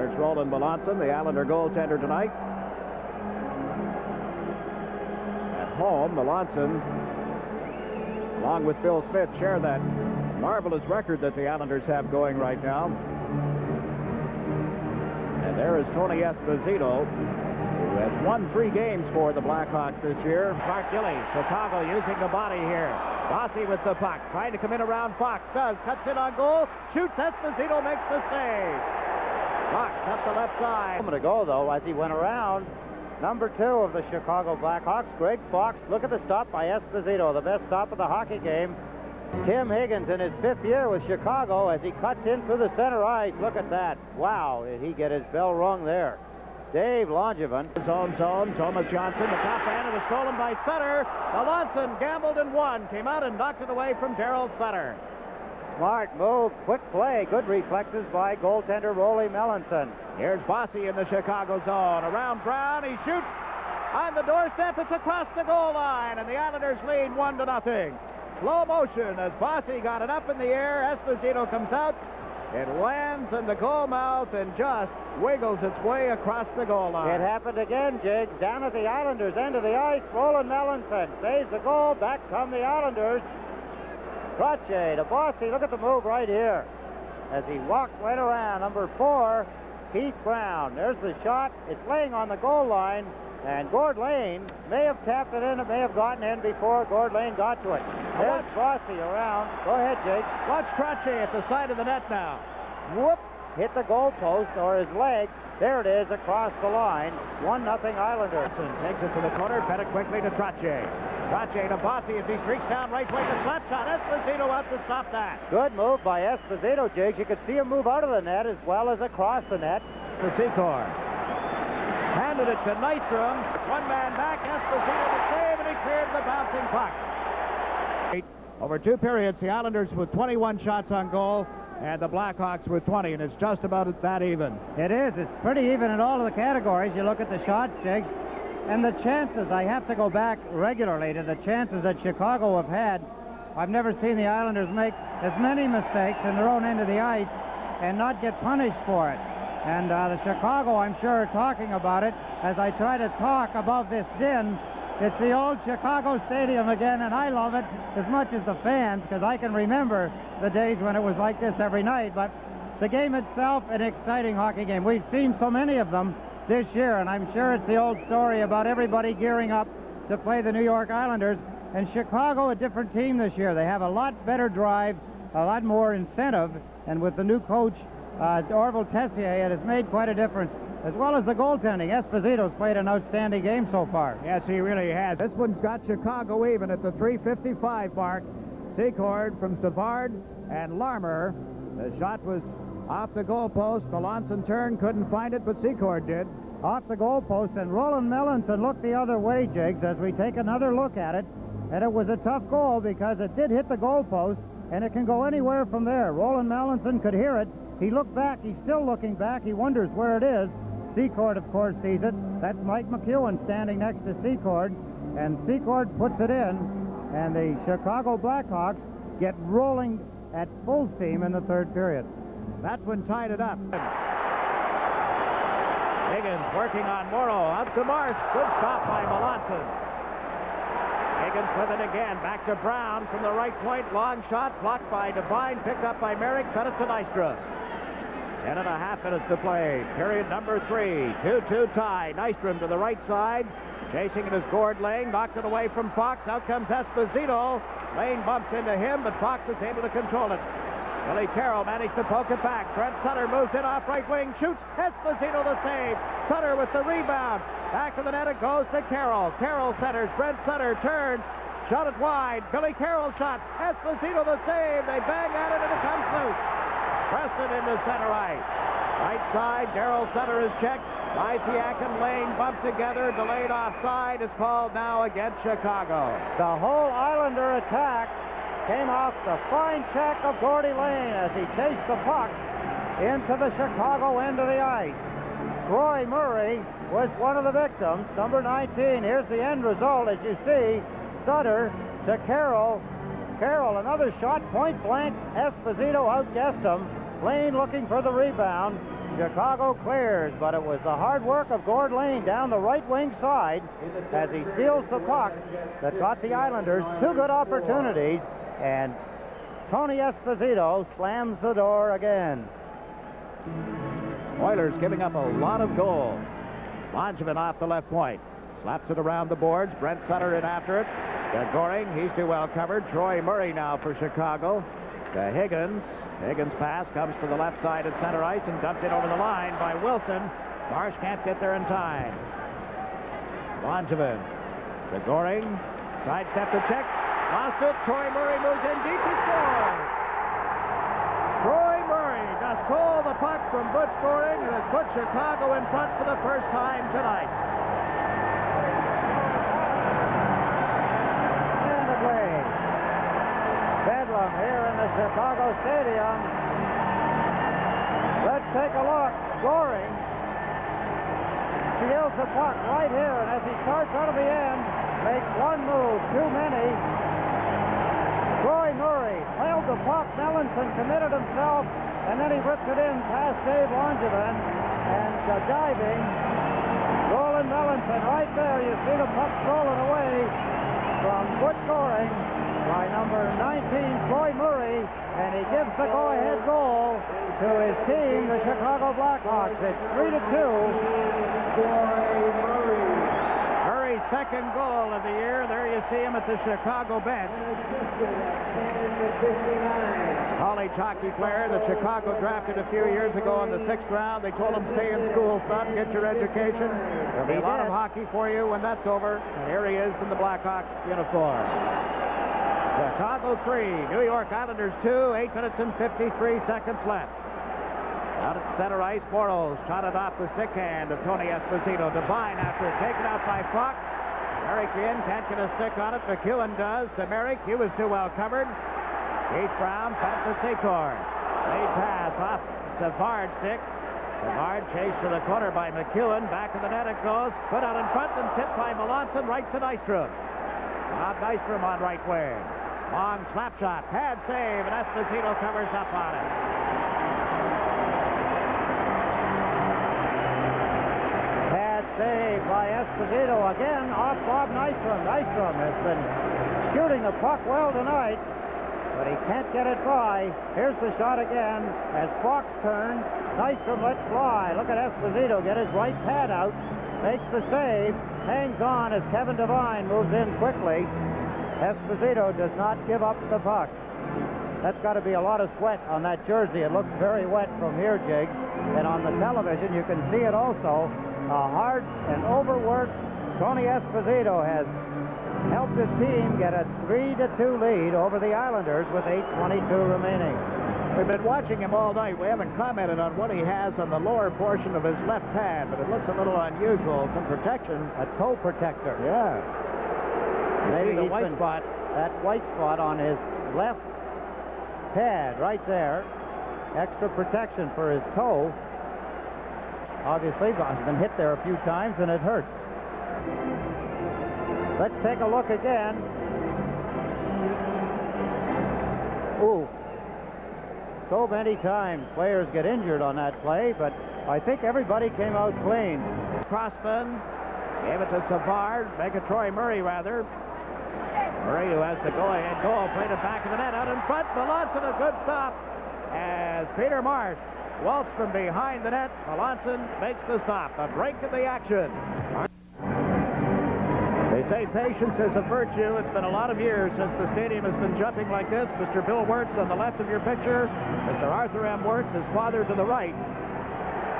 There's Roland Melanson, the Islander goaltender tonight. At home, Melanson, along with Bill Smith, share that marvelous record that the Islanders have going right now. And there is Tony Esposito, who has won 3 games for the Blackhawks this year. Clark Gillies, Chicago using the body here. Bossy with the puck, trying to come in around Fox. Cuts in on goal, shoots. Esposito makes the save. Fox up the left side. A moment ago, though, as he went around, number 2 of the Chicago Blackhawks, Greg Fox. Look at the stop by Esposito, the best stop of the hockey game. Tim Higgins in his 5th year with Chicago as he cuts in through the center ice. Look at that. Wow, did he get his bell rung there. Dave Langevin. Zone. Thomas Johnson, the top hand. It was stolen by Sutter. Melanson gambled and won. Came out and knocked it away from Daryl Sutter. Smart move, quick play, good reflexes by goaltender Rolly Melanson. Here's Bossy in the Chicago zone. Around Brown, he shoots on the doorstep. It's across the goal line, and the Islanders lead 1-0. Slow motion as Bossy got it up in the air. Esposito comes out. It lands in the goal mouth and just wiggles its way across the goal line. It happened again, Jiggs. Down at the Islanders' end of the ice, Roland Melanson saves the goal. Back come the Islanders. Trottier to Bossy. Look at the move right here as he walked right around. Number 4, Keith Brown. There's the shot. It's laying on the goal line, and Gord Lane may have tapped it in. It may have gotten in before Gord Lane got to it. There's Bossy around. Go ahead, Jake. Watch Trottier at the side of the net now. Whoop! Hit the goalpost or his leg. There it is across the line. 1-0 Islanders. Takes it to the corner. Fed it quickly to Trottier. Trottier to Bossy as he streaks down right wing. The slap shot. Esposito out to stop that. Good move by Esposito, Jiggs. You could see him move out of the net as well as across the net. To Secor. Handed it to Nystrom. One man back. Esposito to save, and he cleared the bouncing puck. Over 2 periods, the Islanders with 21 shots on goal, and the Blackhawks with 20, and it's just about that even. It is. It's pretty even in all of the categories. You look at the shots, Jiggs, and the chances. I have to go back regularly to the chances that Chicago have had. I've never seen the Islanders make as many mistakes in their own end of the ice and not get punished for it. And the Chicago, I'm sure, are talking about it as I try to talk above this din. It's the old Chicago Stadium again, and I love it as much as the fans, because I can remember the days when it was like this every night. But the game itself, an exciting hockey game. We've seen so many of them this year, and I'm sure it's the old story about everybody gearing up to play the New York Islanders. And Chicago, a different team this year. They have a lot better drive, a lot more incentive, and with the new coach, Orville Tessier, it has made quite a difference, as well as the goaltending. Esposito's played an outstanding game so far. Yes, he really has. This one's got Chicago even at the 3:55 mark. Secord from Savard and Larmer. The shot was off the goalpost. Melanson turned, couldn't find it, but Secord did. Off the goalpost, and Roland Melanson looked the other way, Jiggs, as we take another look at it. And it was a tough goal because it did hit the goalpost, and it can go anywhere from there. Roland Melanson could hear it. He looked back. He's still looking back. He wonders where it is. Secord, of course, sees it. That's Mike McEwen standing next to Secord, and Secord puts it in, and the Chicago Blackhawks get rolling at full steam in the 3rd period. That one tied it up. Higgins working on Morrow. Up to Marsh. Good stop by Melanson. Higgins with it again. Back to Brown from the right point. Long shot blocked by Devine. Picked up by Merrick. Fed it to Nystrom. 10.5 minutes to play. Period number 3. 2-2 tie. Nystrom to the right side. Chasing it is Gord Lane. Knocked it away from Fox. Out comes Esposito. Lane bumps into him, but Fox is able to control it. Billy Carroll managed to poke it back. Brent Sutter moves in off right wing. Shoots. Esposito the save. Sutter with the rebound. Back to the net it goes to Carroll. Carroll centers. Brent Sutter turns. Shot it wide. Billy Carroll shot. Esposito the save. They bang at it and it comes loose. Preston into center ice. Right side, Daryl Sutter is checked. Isiak and Lane bumped together. Delayed offside is called now against Chicago. The whole Islander attack came off the fine check of Gordy Lane as he chased the puck into the Chicago end of the ice. Troy Murray was one of the victims, number 19. Here's the end result, as you see. Sutter to Carroll. Carroll, another shot, point blank. Esposito outguessed him. Lane looking for the rebound. Chicago clears, but it was the hard work of Gord Lane down the right wing side as he steals the puck that got the Islanders two good opportunities, and Tony Esposito slams the door again. Oilers giving up a lot of goals. Langevin off the left point. Slaps it around the boards. Brent Sutter in after it. Goring, he's too well covered. Troy Murray now for Chicago. To Higgins. Higgins' pass comes to the left side at center ice and dumped in over the line by Wilson. Marsh can't get there in time. Langevin to Goring. Sidestep to check. Lost it. Troy Murray moves in deep. He scores. Troy Murray just pulled the puck from Butch Goring and has put Chicago in front for the first time tonight. And a play. Bedlam here in the Chicago Stadium. Let's take a look. Goring steals the puck right here, and as he starts out of the end, makes one move too many. Troy Murray held the puck. Melanson committed himself, and then he ripped it in past Dave Langevin, and diving, Roland Melanson right there. You see the puck stolen away from Butch Goring by number 19, Troy Murray, and he gives the go-ahead goal to his team, the Chicago Blackhawks. It's 3-2. Murray's second goal of the year. There you see him at the Chicago bench. College hockey player that Chicago drafted a few years ago in the 6th round. They told him, stay in school, son, get your education. There'll be a lot of hockey for you when that's over. And here he is in the Blackhawks uniform. Chicago 3, New York Islanders 2, 8 minutes and 53 seconds left. Out at center ice, Boros shot it off the stick hand of Tony Esposito. Devine after taken out by Fox. Merrick in, can't get a stick on it. McEwen does to Merrick. He was too well covered. Keith Brown, pass to Secor. Late pass off Savard's stick. Savard chased to the corner by McEwen. Back in the net it goes. Put out in front and tipped by Melanson right to Nystrom. Bob Nystrom on right wing. Long slap shot. Pad save, and Esposito covers up on it. Pad save by Esposito again off Bob Nystrom. Nystrom has been shooting the puck well tonight, but he can't get it by. Here's the shot again as Fox turns. Nystrom lets fly. Look at Esposito get his right pad out. Makes the save. Hangs on as Kevin Devine moves in quickly. Esposito does not give up the puck. That's got to be a lot of sweat on that jersey. It looks very wet from here, Jiggs. And on the television, you can see it also. A hard and overworked Tony Esposito has helped his team get a 3-2 lead over the Islanders with 8:22 remaining. We've been watching him all night. We haven't commented on what he has on the lower portion of his left pad, but it looks a little unusual. Some protection. A toe protector. Yeah. Maybe the white spot. That white spot on his left pad right there. Extra protection for his toe. Obviously, he's been hit there a few times and it hurts. Let's take a look again. Ooh. So many times players get injured on that play, but I think everybody came out clean. Crossman gave it to Savard. Make it Troy Murray, rather. Murray, who has the go-ahead goal, played it back in the net. Out in front, Melanson, a good stop as Peter Marsh waltzed from behind the net. Melanson makes the stop. A break in the action. They say patience is a virtue. It's been a lot of years since the stadium has been jumping like this. Mr. Bill Wirtz on the left of your picture. Mr. Arthur M. Wirtz, his father, to the right.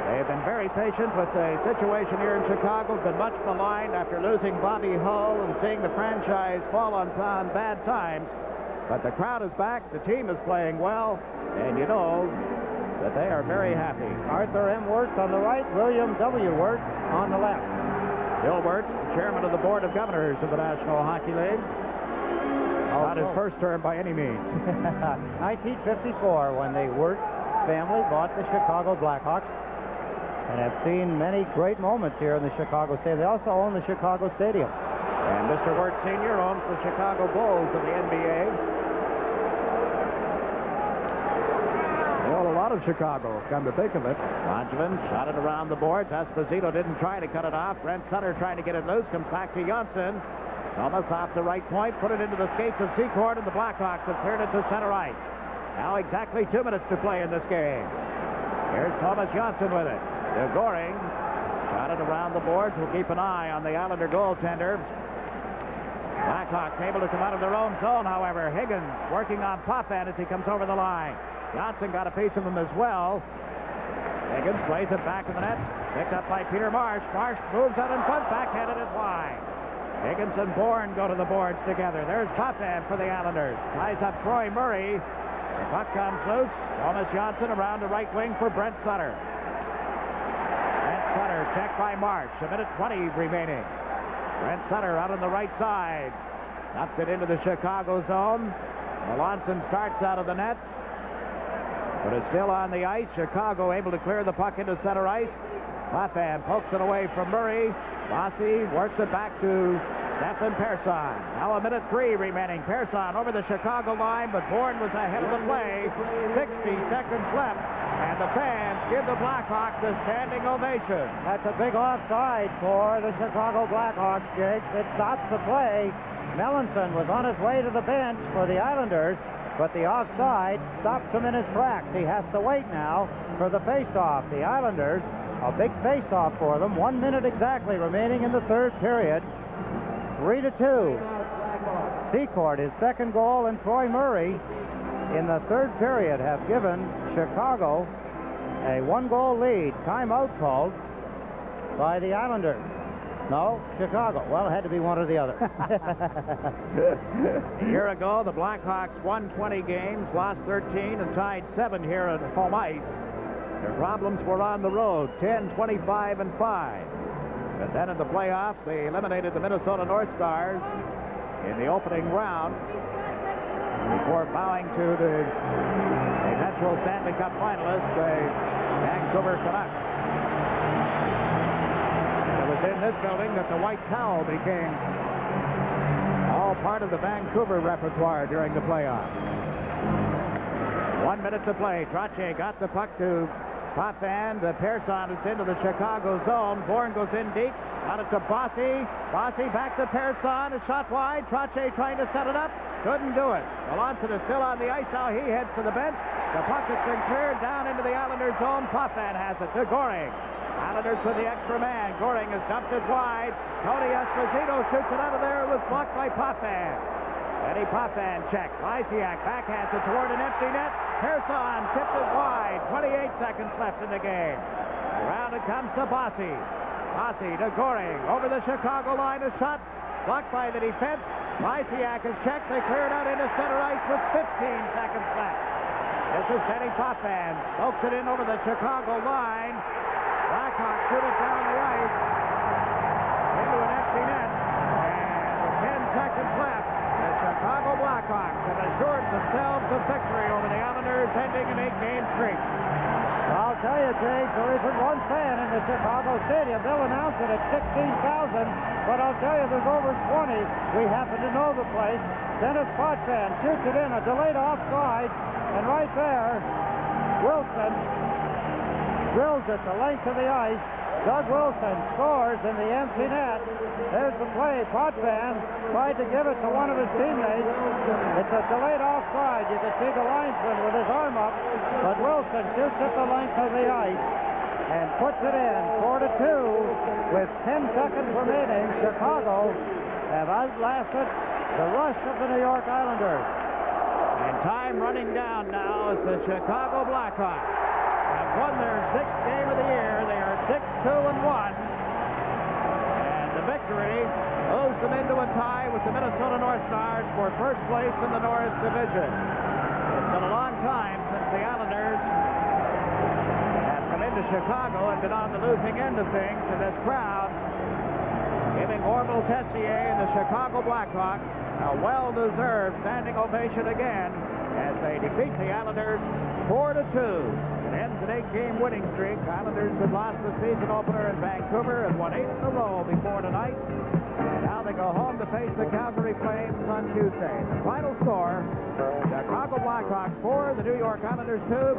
They have been very patient with the situation here in Chicago. Been much maligned after losing Bobby Hull and seeing the franchise fall on bad times. But the crowd is back. The team is playing well. And you know that they are very happy. Arthur M. Wirtz on the right, William W. Wirtz on the left. Bill Wirtz, the chairman of the Board of Governors of the National Hockey League. Not his first term by any means. 1954, when the Wirtz family bought the Chicago Blackhawks, and have seen many great moments here in the Chicago Stadium. They also own the Chicago Stadium. And Mr. Wirtz Sr. owns the Chicago Bulls of the NBA. Well, a lot out of Chicago, come to think of it. Langevin shot it around the boards. Esposito didn't try to cut it off. Brent Sutter trying to get it loose. Comes back to Janssen. Thomas off the right point. Put it into the skates of Secord, and the Blackhawks have cleared it to center ice. Now exactly 2 minutes to play in this game. Here's Thomas Janssen with it. Goring shot it around the boards. We'll keep an eye on the Islander goaltender. Blackhawks able to come out of their own zone, however. Higgins working on Potvin as he comes over the line. Johnson got a piece of him as well. Higgins plays it back in the net. Picked up by Peter Marsh. Marsh moves out in front, backhanded it wide. Higgins and Bourne go to the boards together. There's Potvin for the Islanders. Ties up Troy Murray. The puck comes loose. Thomas Johnson around the right wing for Brent Sutter. Brent Sutter checked by Marsh. 1:20 remaining. Brent Sutter out on the right side. Knocked it into the Chicago zone. Melanson starts out of the net, but is still on the ice. Chicago able to clear the puck into center ice. Potvin pokes it away from Murray. Bossy works it back to Stefan Persson. Now 1:03 remaining. Persson over the Chicago line, but Bourne was ahead of the play. 60 seconds left, and the fans give the Blackhawks a standing ovation. That's a big offside for the Chicago Blackhawks, Jake. It stops the play. Melanson was on his way to the bench for the Islanders, but the offside stops him in his tracks. He has to wait now for the face-off. The Islanders, a big face-off for them. 1 minute exactly remaining in the third period. 3-2. Secord, his second goal, and Troy Murray in the third period have given Chicago a 1-goal lead. Timeout called by the Islanders. No, Chicago. Well, it had to be one or the other. A year ago, the Blackhawks won 20 games, lost 13, and tied 7 here at home ice. Their problems were on the road, 10, 25, and 5. But then in the playoffs, they eliminated the Minnesota North Stars in the opening round before bowing to the eventual Stanley Cup finalists, the Vancouver Canucks. It was in this building that the white towel became all part of the Vancouver repertoire during the playoffs. 1 minute to play. Trottier got the puck to Potvin. Persson is into the Chicago zone. Bourne goes in deep. On it to Bossy. Bossy back to Persson. A shot wide. Trottier trying to set it up. Couldn't do it. Melanson is still on the ice now. He heads to the bench. The puck has been cleared down into the Islanders zone. Potvin has it to Goring. Islanders with the extra man. Goring has dumped it wide. Tony Esposito shoots it out of there. It was blocked by Potvin. Eddie Potvin check. Lysiak backhands it toward an empty net. Persson tipped it wide. 28 seconds left in the game. Around it comes to Bossy. Bossy to Goring. Over the Chicago line. A shot blocked by the defense. Lysiak is checked. They clear it out into center ice with 15 seconds left. This is Eddie Potvin. Pokes it in over the Chicago line. Blackhawks shoot it down the ice into an empty net. And with 10 seconds left, the Chicago Blackhawks have assured themselves a victory over the Islanders, ending an 8-game streak. I'll tell you, Jake, there isn't one fan in the Chicago Stadium. They'll announce it at 16,000, but I'll tell you, there's over 20. We happen to know the place. Dennis Potvin shoots it in, a delayed offside, and right there, Wilson drills it the length of the ice. Doug Wilson scores in the empty net. There's the play. Potvin tried to give it to one of his teammates. It's a delayed offside. You can see the linesman with his arm up, but Wilson shoots it the length of the ice and puts it in. 4-2 with 10 seconds remaining. Chicago have outlasted the rush of the New York Islanders. And time running down now as the Chicago Blackhawks have won their 6th game of the year. They are 6-2-1. And the victory moves them into a tie with the Minnesota North Stars for first place in the Norris Division. It's been a long time since the Islanders have come into Chicago and been on the losing end of things, and this crowd giving Orville Tessier and the Chicago Blackhawks a well-deserved standing ovation again as they defeat the Islanders 4-2. It ends an 8-game winning streak. Islanders have lost the season opener in Vancouver and won 8 in a row before tonight. And now they go home to face the Calgary Flames on Tuesday. The final score, Chicago Blackhawks 4, the New York Islanders 2.